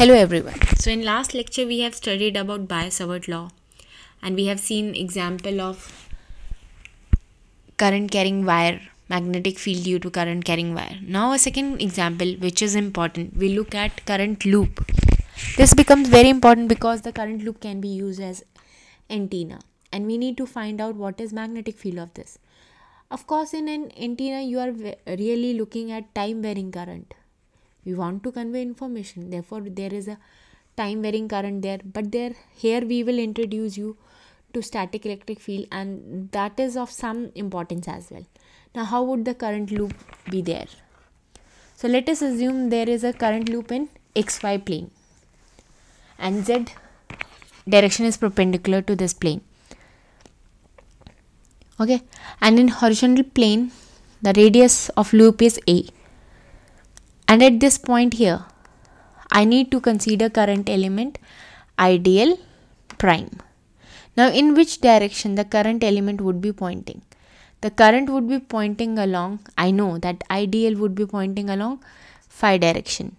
Hello everyone. So in last lecture we have studied about Biot-Savart law and we have seen example of current carrying wire, magnetic field due to current carrying wire. Now a second example which is important, we look at current loop. This becomes very important because the current loop can be used as antenna and we need to find out what is magnetic field of this. Of course in an antenna you are really looking at time varying current. We want to convey information, therefore there is a time varying current there, but here we will introduce you to static electric field and that is of some importance as well. Now how would the current loop be there? So let us assume there is a current loop in xy plane and z direction is perpendicular to this plane. Okay, and in horizontal plane the radius of loop is a. And at this point here, I need to consider current element ideal prime. Now in which direction the current element would be pointing? The current would be pointing along, I know that ideal would be pointing along phi direction.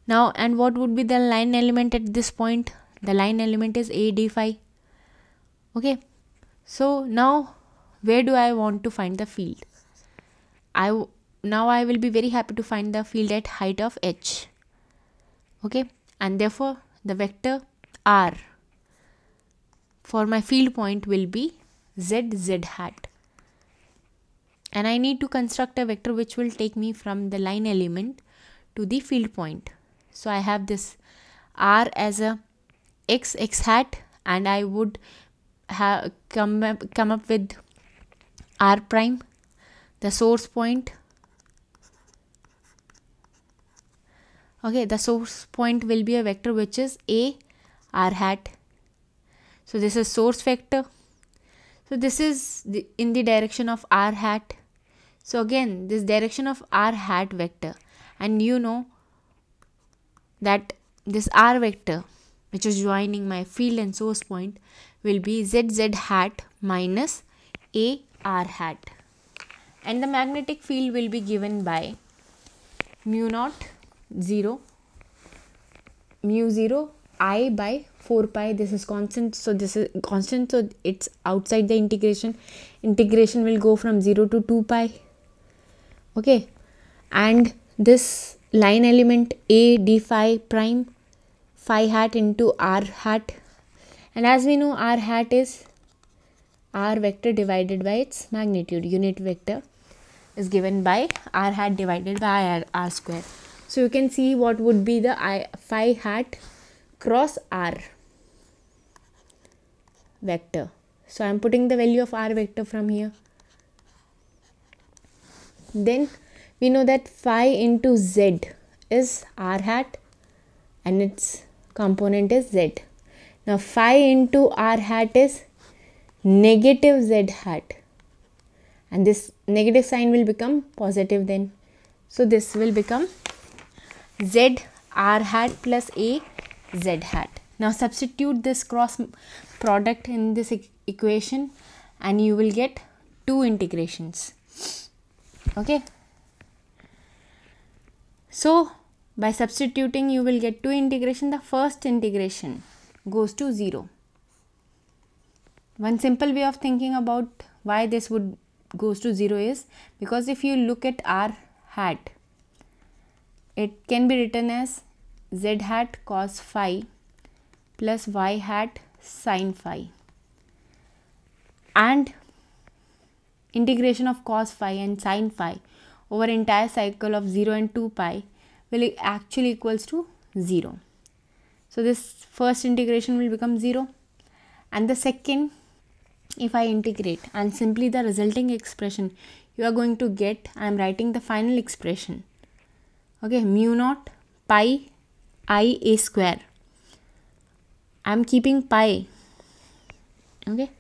Now and what would be the line element at this point? The line element is a d phi. Okay, so now where do I want to find the field? Now I will be very happy to find the field at height of h. Okay, and therefore the vector r for my field point will be z hat. And I need to construct a vector which will take me from the line element to the field point. So I have this r as a x hat and I would come up with r prime, the source point. Okay, the source point will be a vector which is a r hat. So this is source vector. So this is in the direction of r hat. So again this direction of r hat vector, and you know that this r vector which is joining my field and source point will be z hat minus a r hat. And the magnetic field will be given by mu 0 I by 4 pi. This is constant, so this is constant, so it's outside the integration will go from 0 to 2 pi. Okay, and this line element a d phi prime phi hat into r hat, and as we know r hat is r vector divided by its magnitude. Unit vector is given by r hat divided by r square. So you can see what would be the phi hat cross r vector. So I am putting the value of r vector from here. Then we know that phi into z is r hat and its component is z. Now phi into r hat is negative z hat, and this negative sign will become positive then. So this will become z r hat plus a z hat. Now substitute this cross product in this equation and you will get two integrations. Okay, so by substituting you will get two integration. The first integration goes to 0. One simple way of thinking about why this would goes to 0 is because if you look at r hat, it can be written as z hat cos phi plus y hat sin phi, and integration of cos phi and sin phi over entire cycle of 0 and 2 pi will actually equals to 0. So this first integration will become 0, and the second, if I integrate and simply the resulting expression you are going to get, I am writing the final expression. Okay, mu 0 pi I a square. I am keeping pi. Okay,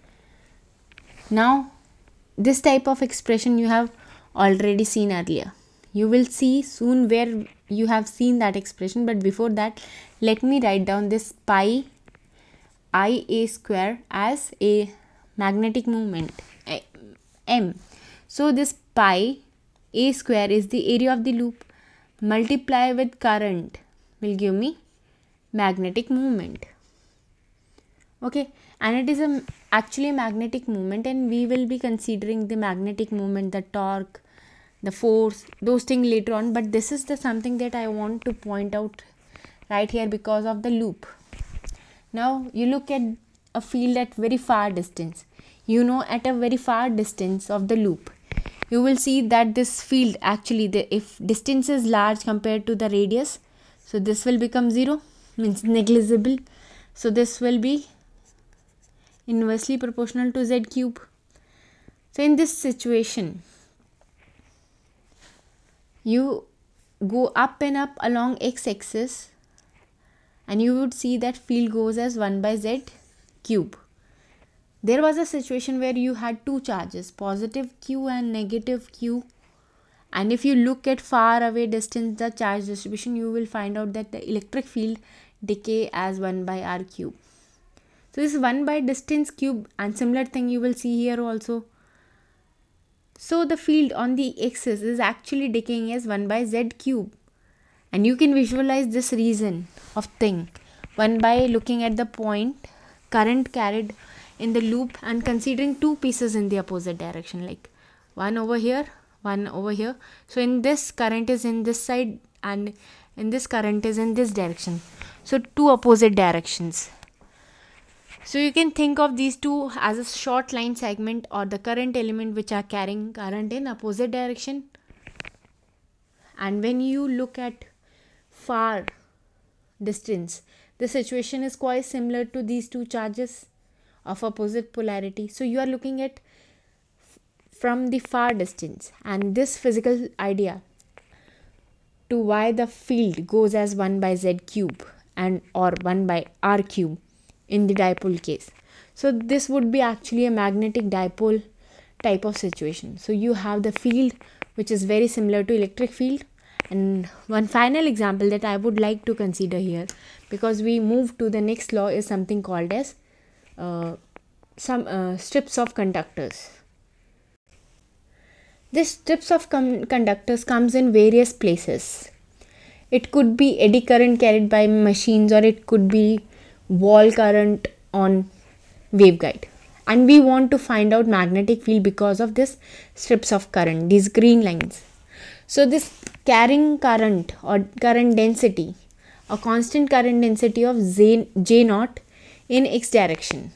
now this type of expression you have already seen earlier. You will see soon where you have seen that expression, but before that let me write down this pi I a square as a magnetic moment m. So this pi a square is the area of the loop, multiply with current will give me magnetic moment. Okay, and it is actually a magnetic moment, and we will be considering the magnetic moment, the torque, the force, those things later on, but this is the something that I want to point out right here because of the loop. Now you look at a field at very far distance. You know, at a very far distance of the loop, you will see that this field actually, if distance is large compared to the radius, so this will become 0, means negligible. So this will be inversely proportional to z cube. So in this situation, you go up and up along x-axis, and you would see that field goes as 1 by z cube. There was a situation where you had two charges, positive q and negative q, and if you look at far away distance, the charge distribution, you will find out that the electric field decay as 1 by r cube. So this is 1 by distance cube, and similar thing you will see here also. So the field on the axis is actually decaying as 1 by z cube, and you can visualize this reason of thing one by looking at the point current carried in the loop and considering two pieces in the opposite direction, like one over here, one over here. So in this, current is in this side, and in this, current is in this direction. So two opposite directions. So you can think of these two as a short line segment or the current element which are carrying current in opposite direction. And when you look at far distance, the situation is quite similar to these two charges of opposite polarity. So you are looking at from the far distance, and this physical idea to why the field goes as 1 by z cube and or 1 by r cube in the dipole case. So this would be actually a magnetic dipole type of situation. So you have the field which is very similar to electric field. And one final example that I would like to consider here, because we move to the next law, is something called as some strips of conductors. This strips of conductors comes in various places. It could be eddy current carried by machines, or it could be wall current on waveguide. And we want to find out magnetic field because of this strips of current, these green lines. So this carrying current or current density, a constant current density of J naught in x direction.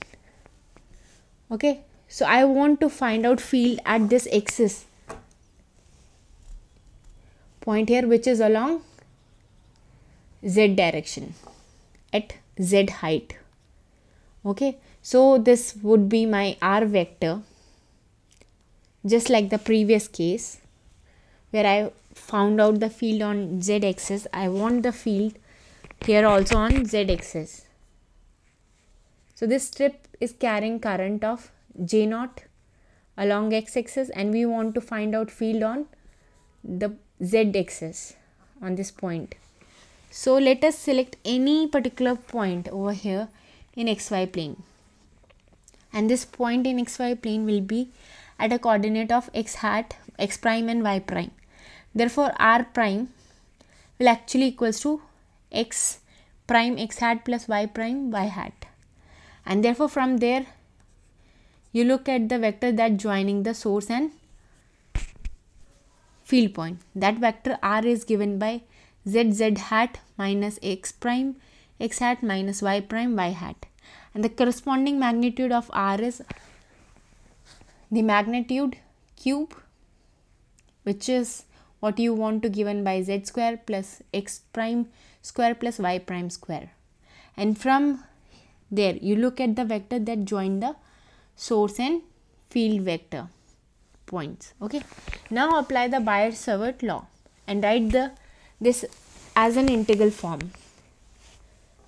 Okay, so I want to find out field at this axis point here, which is along z direction at z height. Okay, so this would be my r vector, just like the previous case where I found out the field on z axis. I want the field here also on z axis. So this strip is carrying current of J naught along x axis, and we want to find out field on the z axis on this point. So let us select any particular point over here in xy plane, and this point in xy plane will be at a coordinate of x hat, x prime and y prime. Therefore r prime will actually equals to x prime x hat plus y prime y hat, and therefore from there you look at the vector that joining the source and field point. That vector r is given by z hat minus x prime x hat minus y prime y hat, and the corresponding magnitude of r is the magnitude cube, which is what you want to given by z square plus x prime square plus y prime square. And from there you look at the vector that join the source and field vector points. Okay, now apply the Biot-Savart law and write this as an integral form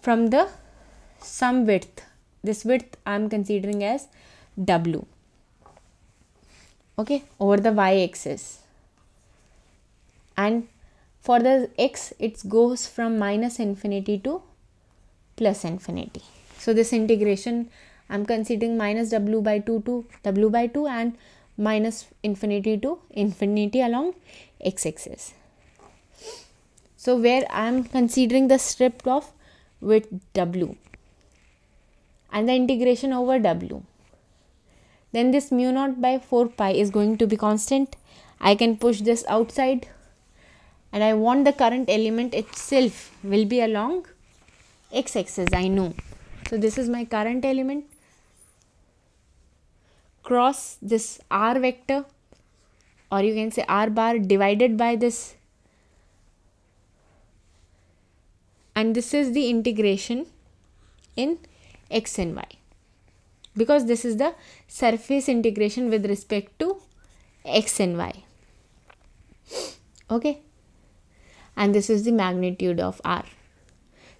from the some width. This width I am considering as w, okay, over the y axis, and for the x it goes from minus infinity to plus infinity. So this integration I am considering minus w by 2 to w by 2 and minus infinity to infinity along x axis. So where I am considering the strip of with w and the integration over w. Then this mu naught by 4 pi is going to be constant. I can push this outside, and I want the current element itself will be along x-axis, I know. So this is my current element cross this r vector, or you can say r bar, divided by this, and this is the integration in x and y, because this is the surface integration with respect to x and y. Okay, and this is the magnitude of r.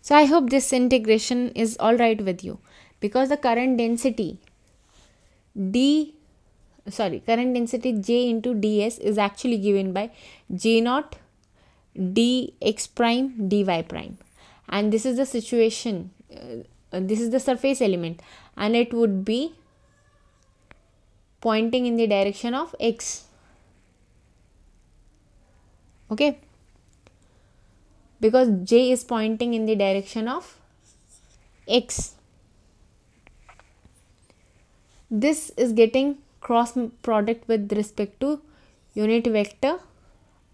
So I hope this integration is alright with you, because the current density current density J into ds is actually given by J naught dx prime dy prime, and this is the situation, this is the surface element, and it would be pointing in the direction of x. Okay, because J is pointing in the direction of x. This is getting cross product with respect to unit vector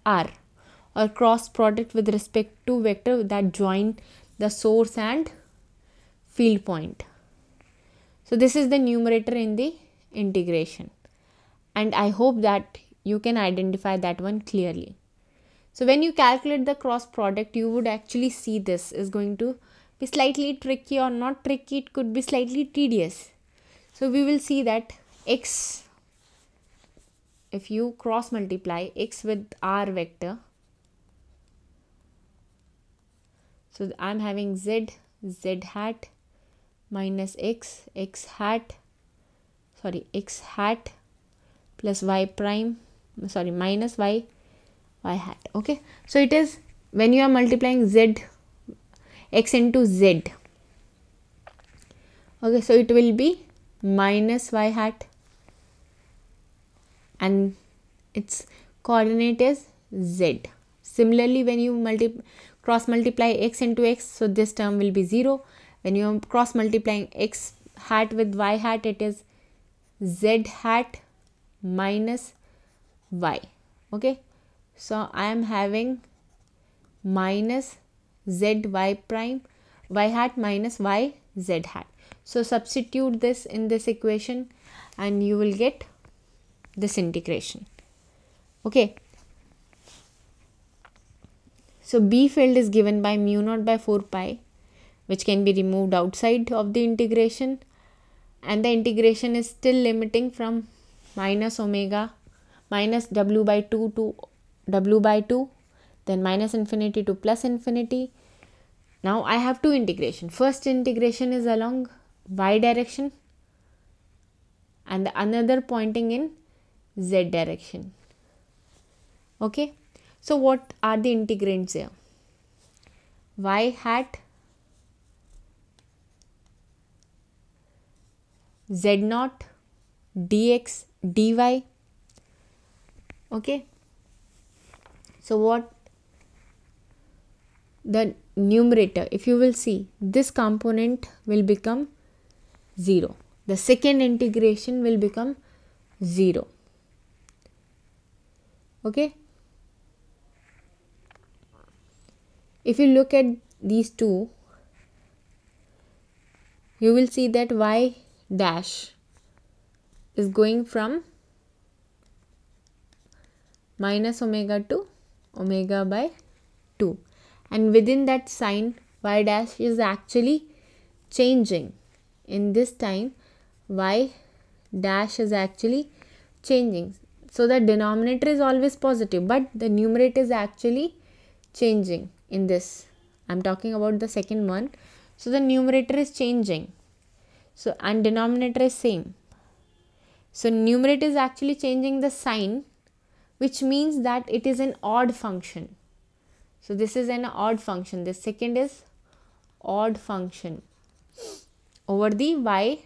r, or cross product with respect to vector that join the source and field point. So this is the numerator in the integration, and I hope that you can identify that one clearly. So when you calculate the cross product, you would actually see this is going to be slightly tricky, or not tricky, it could be slightly tedious. So we will see that x, if you cross multiply x with r vector, so I am having z hat minus x hat plus y prime, minus y hat. Okay, so it is when you are multiplying x into z. Okay, so it will be minus y hat, and its coordinate is z. Similarly, when you cross multiply x into x, so this term will be 0. When you are cross multiplying x hat with y hat, it is z hat minus y. Okay, so I am having minus z y prime y hat minus y z hat. So substitute this in this equation and you will get this integration. Okay, so B field is given by mu naught by 4 pi, which can be removed outside of the integration, and the integration is still limiting from minus w by 2 to w by 2, then minus infinity to plus infinity. Now I have two integration. First integration is along y direction and the another pointing in z direction. Okay, so what are the integrands here? Y hat z naught dx dy. Okay, so what the numerator, if you will see, this component will become 0. The second integration will become 0. Okay, if you look at these two, you will see that y dash is going from minus omega to omega by 2, and within that sign y dash is actually changing. In this time y dash is actually changing, so the denominator is always positive but the numerator is actually changing. In this I am talking about the second one, so the numerator is changing, so and denominator is same, so numerator is actually changing the sign, which means that it is an odd function. So this is an odd function, this second is odd function over the y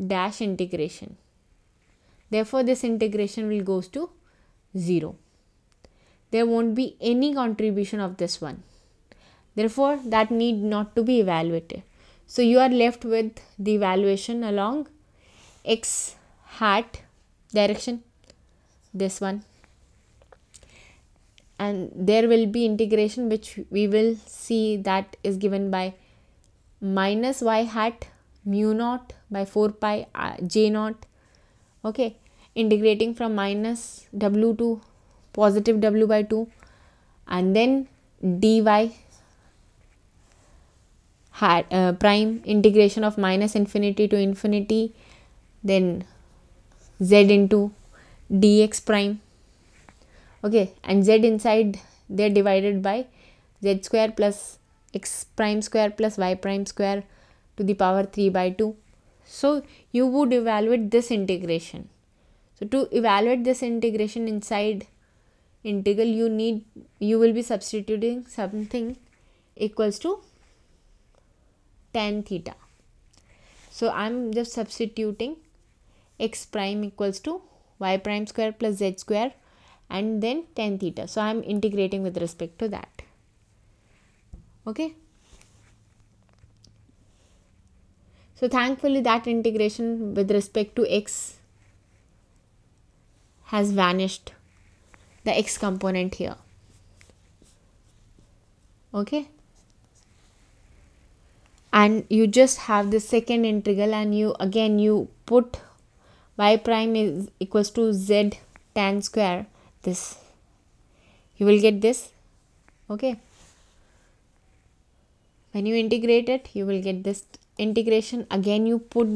dash integration. Therefore this integration will goes to 0. There won't be any contribution of this one. Therefore, that need not to be evaluated. So you are left with the evaluation along x hat direction, this one, and there will be integration which we will see that is given by minus y hat mu naught by 4 pi j naught. Okay, integrating from minus w to positive w by 2, and then dy hat prime integration of minus infinity to infinity, then z into dx prime. Okay, and z inside they're divided by z square plus x prime square plus y prime square to the power 3 by 2. So you would evaluate this integration. So to evaluate this integration inside integral, you will be substituting something equals to tan theta. So I'm just substituting x prime equals to y prime square plus z square and then tan theta. So I'm integrating with respect to that. Okay. So thankfully that integration with respect to x has vanished, the x component here. Okay. And you just have the second integral, and you put y prime is equals to z tan square, this, you will get this. Okay, when you integrate it, you will get this integration. Again you put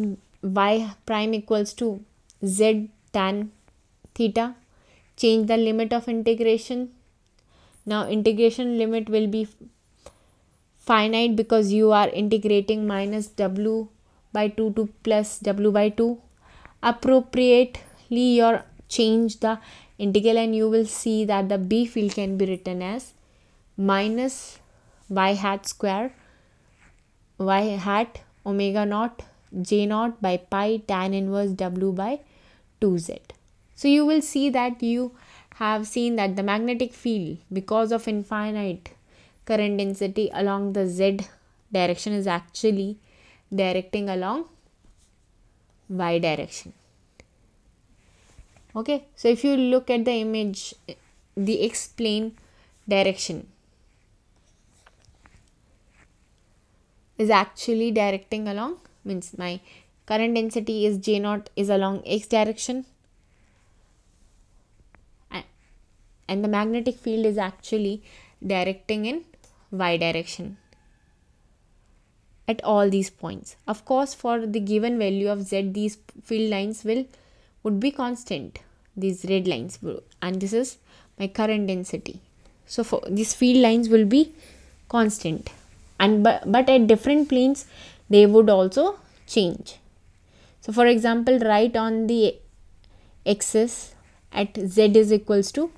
y prime equals to z tan theta, change the limit of integration. Now integration limit will be finite because you are integrating minus w by 2 to plus w by 2. Appropriately you change the integral, and you will see that the B field can be written as minus y hat square y hat omega naught j naught by pi tan inverse w by 2z. So you will see that you have seen that the magnetic field, because of infinite current density along the z direction, is actually directing along y direction. Okay, so if you look at the image, the x plane direction is actually directing along, means my current density is j naught is along x direction, and the magnetic field is actually directing in y direction at all these points. Of course, for the given value of z, these field lines would be constant, these red lines, and this is my current density. So for these field lines will be constant, and but at different planes they would also change. So for example, right on the axis at z is equals to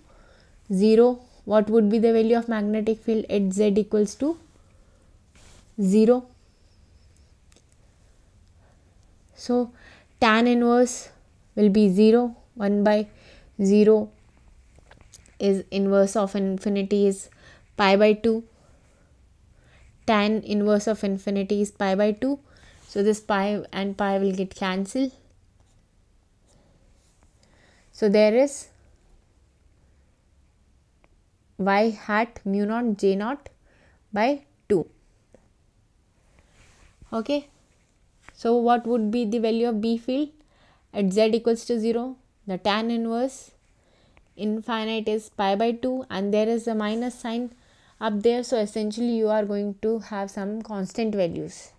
0, what would be the value of magnetic field at z equals to 0? So tan inverse will be 0. 1 by 0 is inverse of infinity is pi by 2. Tan inverse of infinity is pi by 2. So this pi and pi will get cancelled. So there is y hat mu naught j naught by 2. Okay. So what would be the value of B field at z equals to 0? The tan inverse infinite is pi by 2, and there is a minus sign up there. So essentially you are going to have some constant values.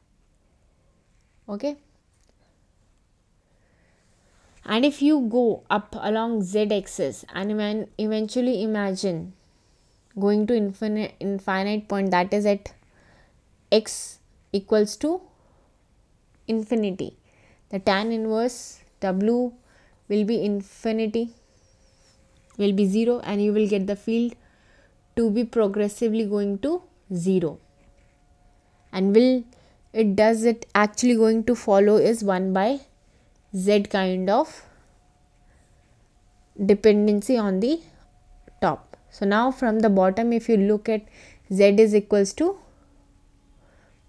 Okay. And if you go up along z axis and eventually imagine going to infinite point, that is at x equals to infinity, the tan inverse w will be infinity, will be 0, and you will get the field to be progressively going to 0. And does it actually going to follow is 1 by z kind of dependency on the top. So now from the bottom, if you look at z is equals to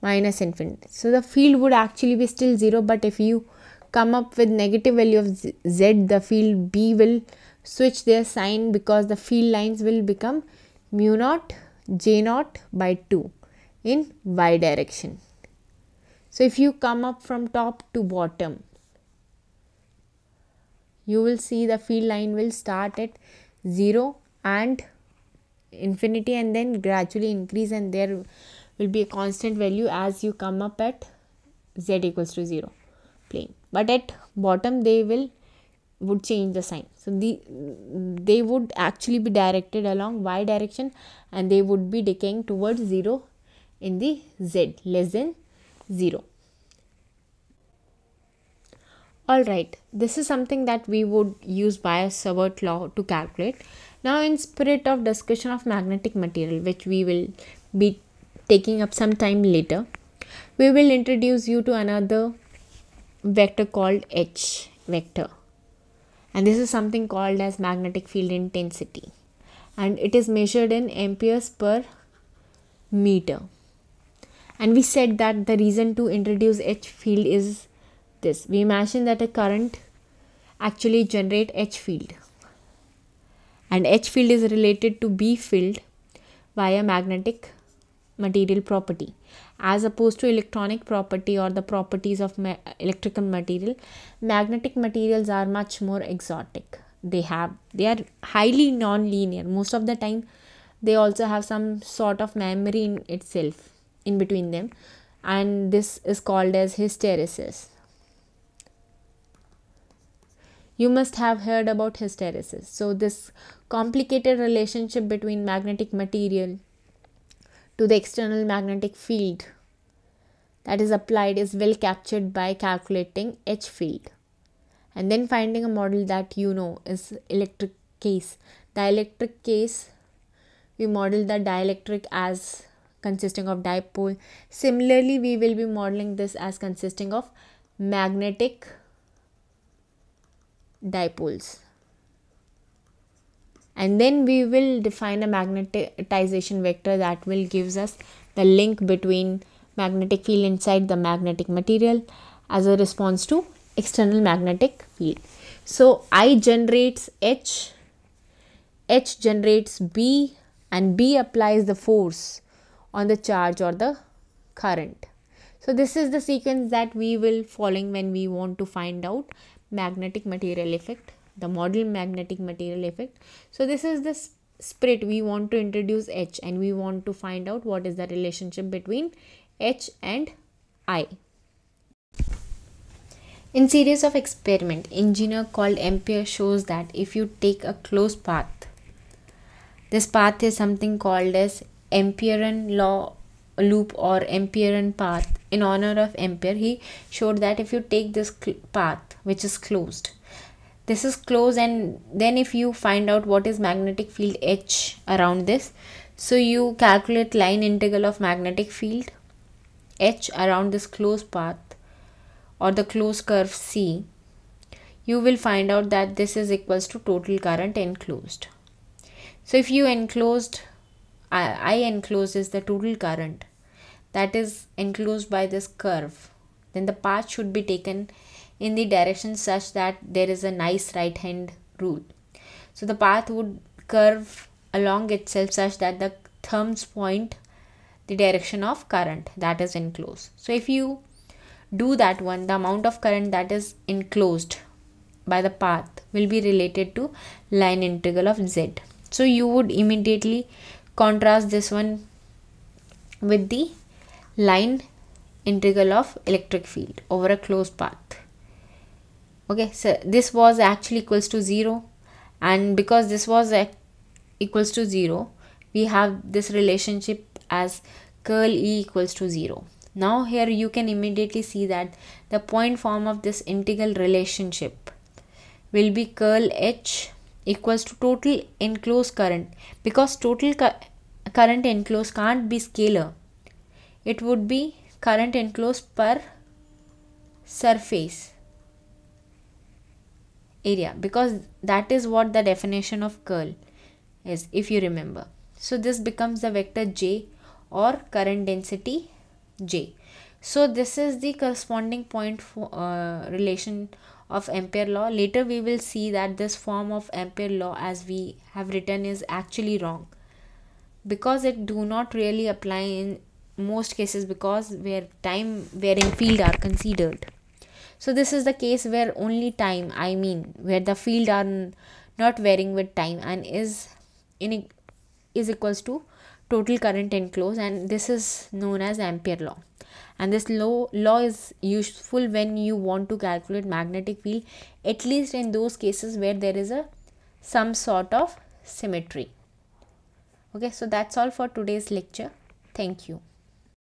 minus infinity. So the field would actually be still 0, but if you come up with negative value of z, the field B will switch their sign, because the field lines will become mu naught J naught by 2 in y direction. So if you come up from top to bottom, you will see the field line will start at 0 and infinity, and then gradually increase, and there will be a constant value as you come up at z equals to 0 plane. But at bottom they would change the sign. So they would actually be directed along y direction, and they would be decaying towards 0 in the z less than 0. Alright, this is something that we would use Biot-Savart law to calculate. Now, in spirit of discussion of magnetic material, which we will be taking up some time later, we will introduce you to another vector called H vector. And this is something called as magnetic field intensity. And it is measured in amperes per meter. And we said that the reason to introduce H field is this. We imagine that a current actually generate H field, and H field is related to B field via magnetic material property, as opposed to electronic property or the properties of electrical material. Magnetic materials are much more exotic. They are highly non-linear. Most of the time they also have some sort of memory in itself in between them, and this is called as hysteresis. You must have heard about hysteresis. So this complicated relationship between magnetic material to the external magnetic field that is applied is well captured by calculating H field, and then finding a model that is electric case. Dielectric case, we model the dielectric as consisting of dipole. Similarly, we will be modeling this as consisting of magnetic dipoles, and then we will define a magnetization vector that will gives us the link between magnetic field inside the magnetic material as a response to external magnetic field. So I generates H generates B, and B applies the force on the charge or the current. So this is the sequence that we will following when we want to find out magnetic material effect, the model magnetic material effect. So this is the spirit. We want to introduce H, and we want to find out what is the relationship between H and I. In series of experiment, engineer called Ampere shows that if you take a closed path, this path is something called as Amperean law loop or Amperean path. In honor of Ampere, he showed that if you take this path which is closed, this is closed, and then if you find out what is magnetic field H around this, so you calculate line integral of magnetic field H around this closed path or the closed curve C, you will find out that this is equals to total current enclosed. So if you enclosed, I enclosed is the total current that is enclosed by this curve, then the path should be taken in the direction such that there is a nice right hand rule. So the path would curve along itself such that the thumbs point the direction of current that is enclosed. So if you do that one, the amount of current that is enclosed by the path will be related to line integral of Z. So you would immediately contrast this one with the line integral of electric field over a closed path. Okay, so this was actually equals to 0, and because this was equals to 0, we have this relationship as curl E equals to 0. Now here you can immediately see that the point form of this integral relationship will be curl H equals to total enclosed current, because total current enclosed can't be scalar. It would be current enclosed per surface area, because that is what the definition of curl is, if you remember. So this becomes the vector J or current density J. So this is the corresponding point for relation of Ampere law. Later we will see that this form of Ampere law as we have written is actually wrong, because it do not really apply in most cases, because where time varying field are considered. So this is the case where only time, I mean where the field are not varying with time and is equals to total current enclosed, and this is known as Ampere law. And this law is useful when you want to calculate magnetic field, at least in those cases where there is a some sort of symmetry. Okay, so that's all for today's lecture. Thank you.